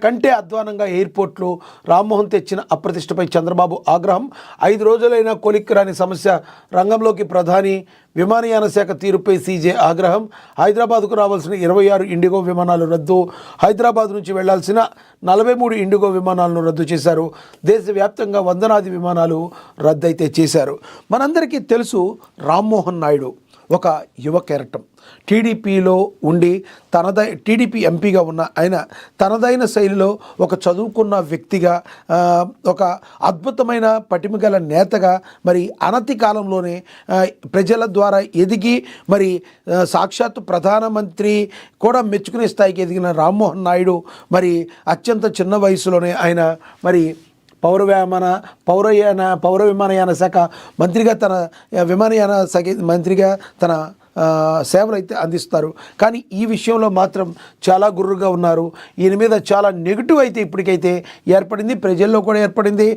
కంటే అధ్వానంగా ఎయిర్పోర్ట్లో రామ్మోహన్ తెచ్చిన అప్రతిష్టపై చంద్రబాబు ఆగ్రహం. 5 రోజులైనా కొలిక్కి రాని సమస్య రంగంలోకి ప్రధాని. విమానయాన శాఖ తీరుపై సీజే ఆగ్రహం. హైదరాబాద్కు రావాల్సిన 26 ఇండిగో విమానాలు రద్దు. హైదరాబాద్ నుంచి వెళ్లాల్సిన 43 ఇండిగో విమానాలను రద్దు చేశారు. దేశవ్యాప్తంగా వందలాది విమానాలు రద్దయితే చేశారు. మనందరికీ తెలుసు, రామ్మోహన్ నాయుడు ఒక యువ కెరటం. టీడీపీలో ఉండి టీడీపీ ఎంపీగా ఉన్న ఆయన తనదైన శైలిలో ఒక చదువుకున్న వ్యక్తిగా, ఒక అద్భుతమైన పటిమగల నేతగా, మరి అనతి కాలంలోనే ప్రజల ద్వారా ఎదిగి మరి సాక్షాత్తు ప్రధానమంత్రి కూడా మెచ్చుకునే స్థాయికి ఎదిగిన రామ్మోహన్ నాయుడు మరి అత్యంత చిన్న వయసులోనే ఆయన మరి పౌర విమానయాన శాఖ మంత్రిగా తన సేవలు అయితే అందిస్తారు. కానీ ఈ విషయంలో మాత్రం చాలా గుర్రుగా ఉన్నారు. ఈయన మీద చాలా నెగిటివ్ అయితే ఇప్పటికైతే ఏర్పడింది, ప్రజల్లో కూడా ఏర్పడింది.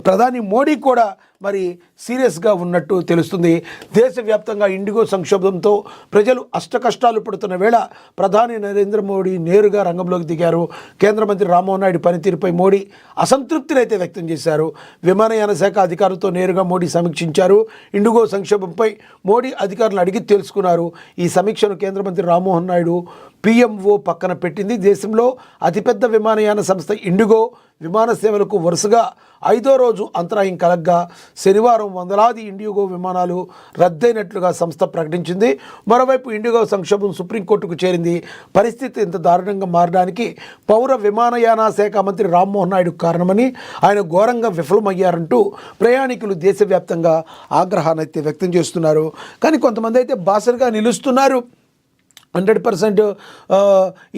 ప్రధాని మోడీ కూడా మరి సీరియస్గా ఉన్నట్టు తెలుస్తుంది. దేశవ్యాప్తంగా ఇండిగో సంక్షోభంతో ప్రజలు అష్టకష్టాలు పడుతున్న వేళ ప్రధాని నరేంద్ర మోడీ నేరుగా రంగంలోకి దిగారు. కేంద్ర మంత్రి రామ్మోహన్ నాయుడు పనితీరుపై మోడీ అసంతృప్తిని అయితే వ్యక్తం చేశారు. విమానయాన శాఖ అధికారులతో నేరుగా మోడీ సమీక్షించారు. ఇండిగో సంక్షోభంపై మోడీ అధికారులు అడిగి తెలుసుకున్నారు. ఈ సమీక్షను కేంద్ర మంత్రి రామ్మోహన్ నాయుడు పిఎంఓ పక్కన పెట్టింది. దేశంలో అతిపెద్ద విమానయాన సంస్థ ఇండిగో విమాన సేవలకు వరుసగా 5వ రోజు అంతరాయం కలగ్గా శనివారం వందలాది ఇండిగో విమానాలు రద్దయినట్లుగా సంస్థ ప్రకటించింది. మరోవైపు ఇండిగో సంక్షోభం సుప్రీంకోర్టుకు చేరింది. పరిస్థితి ఇంత దారుణంగా మారడానికి పౌర విమానయాన శాఖ మంత్రి రామ్మోహన్ నాయుడు కారణమని, ఆయన ఘోరంగా విఫలమయ్యారంటూ ప్రయాణికులు దేశవ్యాప్తంగా ఆగ్రహాన్ని అయితే వ్యక్తం చేస్తున్నారు. కానీ కొంతమంది అయితే బాసరుగా నిలుస్తున్నారు. 100%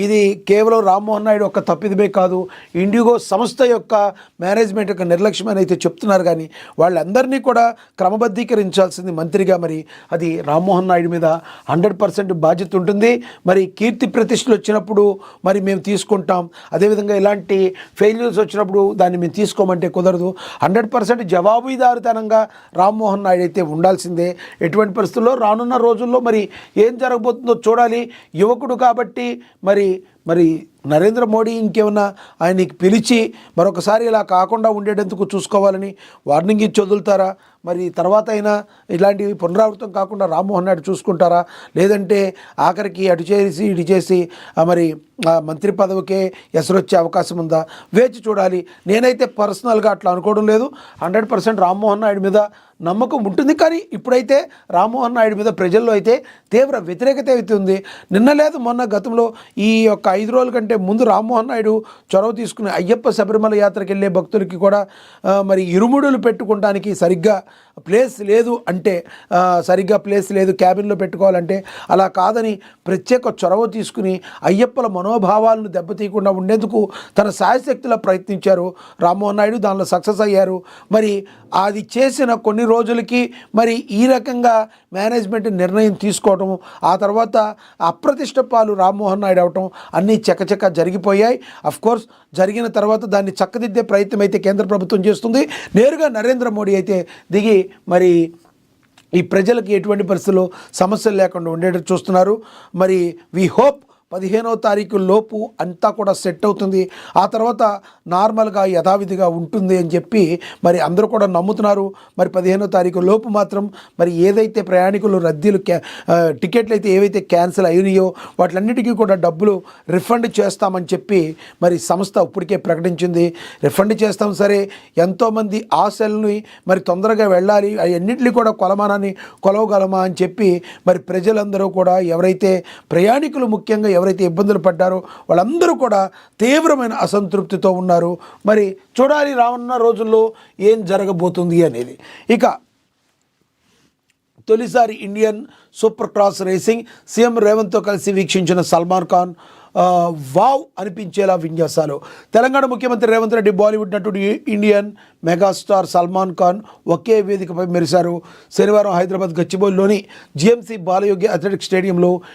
ఇది కేవలం రామ్మోహన్ నాయుడు ఒక తప్పిదమే కాదు, ఇండిగో సంస్థ యొక్క మేనేజ్మెంట్ యొక్క నిర్లక్ష్యం అని అయితే చెప్తున్నారు. కానీ వాళ్ళందరినీ కూడా క్రమబద్ధీకరించాల్సింది మంత్రిగా మరి అది రామ్మోహన్ నాయుడు మీద 100% బాధ్యత ఉంటుంది. మరి కీర్తి ప్రతిష్టలు వచ్చినప్పుడు మరి మేము తీసుకుంటాం, అదేవిధంగా ఇలాంటి ఫెయిల్యూర్స్ వచ్చినప్పుడు దాన్ని మేము తీసుకోమంటే కుదరదు. 100% జవాబుదారితనంగా రామ్మోహన్ నాయుడు అయితే ఉండాల్సిందే. ఎటువంటి పరిస్థితుల్లో రానున్న రోజుల్లో మరి ఏం జరగబోతుందో చూడాలి. యువకుడు కాబట్టి మరి నరేంద్ర మోడీ ఇంకేమన్నా ఆయనకి పిలిచి మరొకసారి ఇలా కాకుండా ఉండేటందుకు చూసుకోవాలని వార్నింగ్ ఇచ్చి వదులుతారా? మరి తర్వాత అయినా ఇలాంటివి పునరావృతం కాకుండా రామ్మోహన్ నాయుడు చూసుకుంటారా? లేదంటే ఆఖరికి అటు చేసి ఇటు చేసి మరి మంత్రి పదవికే ఎసరొచ్చే అవకాశం ఉందా? వేచి చూడాలి. నేనైతే పర్సనల్గా అట్లా అనుకోవడం లేదు. 100% రామ్మోహన్ నాయుడు మీద నమ్మకం ఉంటుంది. కానీ ఇప్పుడైతే రామ్మోహన్ నాయుడు మీద ప్రజల్లో అయితే తీవ్ర వ్యతిరేకత అయితే ఉంది. నిన్న లేదు మొన్న గతంలో ఈ యొక్క 5 రోజుల కంటే ముందు రామ్మోహన్ నాయుడు చొరవ తీసుకుని అయ్యప్ప శబరిమల యాత్రకు వెళ్ళే భక్తులకి కూడా మరి ఇరుముడులు పెట్టుకోవడానికి సరిగ్గా ప్లేస్ లేదు అంటే, సరిగ్గా ప్లేస్ లేదు క్యాబిన్లో పెట్టుకోవాలంటే, అలా కాదని ప్రత్యేక చొరవ తీసుకుని అయ్యప్పల మనోభావాలను దెబ్బతీయకుండా ఉండేందుకు తన శాయశక్తిలో ప్రయత్నించారు రామ్మోహన్ నాయుడు. దానిలో సక్సెస్ అయ్యారు. మరి అది చేసిన కొన్ని రోజులకి మరి ఈ రకంగా మేనేజ్మెంట్ నిర్ణయం తీసుకోవటం, ఆ తర్వాత అప్రతిష్ట పాలు రామ్మోహన్ నాయుడు అవటం అన్నీ చకచక జరిగిపోయాయి. అఫ్కోర్స్ జరిగిన తర్వాత దాన్ని చక్కదిద్దే ప్రయత్నం అయితే కేంద్ర ప్రభుత్వం చేస్తుంది. నేరుగా నరేంద్ర మోడీ అయితే దిగి మరి ఈ ప్రజలకు ఎటువంటి పరిస్థితుల్లో సమస్యలు లేకుండా ఉండేటట్టు చూస్తున్నారు. మరి వి హోప్ 15వ తారీఖు లోపు అంతా కూడా సెట్ అవుతుంది. ఆ తర్వాత నార్మల్గా యథావిధిగా ఉంటుంది అని చెప్పి మరి అందరూ కూడా నమ్ముతున్నారు. మరి 15వ తారీఖు లోపు మాత్రం మరి ఏదైతే ప్రయాణికులు రద్దీలు టికెట్లు అయితే ఏవైతే క్యాన్సిల్ అయినాయో వాటిలన్నిటికీ కూడా డబ్బులు రిఫండ్ చేస్తామని చెప్పి మరి సంస్థ ఇప్పటికే ప్రకటించింది. రిఫండ్ చేస్తాం సరే, ఎంతోమంది ఆశల్ని మరి తొందరగా వెళ్ళాలి, అన్నింటినీ కూడా కొలవగలమా అని చెప్పి మరి ప్రజలందరూ కూడా ఎవరైతే ప్రయాణికులు ముఖ్యంగా ఎవరైతే ఇబ్బందులు పడ్డారో వాళ్ళందరూ కూడా తీవ్రమైన అసంతృప్తితో ఉన్నారు. మరి చూడాలి రానున్న రోజుల్లో ఏం జరగబోతుంది అనేది. ఇక తొలిసారి Indian super cross racing CM రేవంత్తో కలిసి వీక్షించిన సల్మాన్ ఖాన్ వావ్ అనిపించేలా విన్యాసాలు. తెలంగాణ ముఖ్యమంత్రి రేవంత్ రెడ్డి, బాలీవుడ్ నటుడు ఇండియన్ మెగాస్టార్ సల్మాన్ ఖాన్ ఒకే వేదికపై మెరిశారు. శనివారం హైదరాబాద్ గచ్చిబౌలిలోని జిఎంసి బాలయోగి అథ్లెటిక్స్ స్టేడియంలో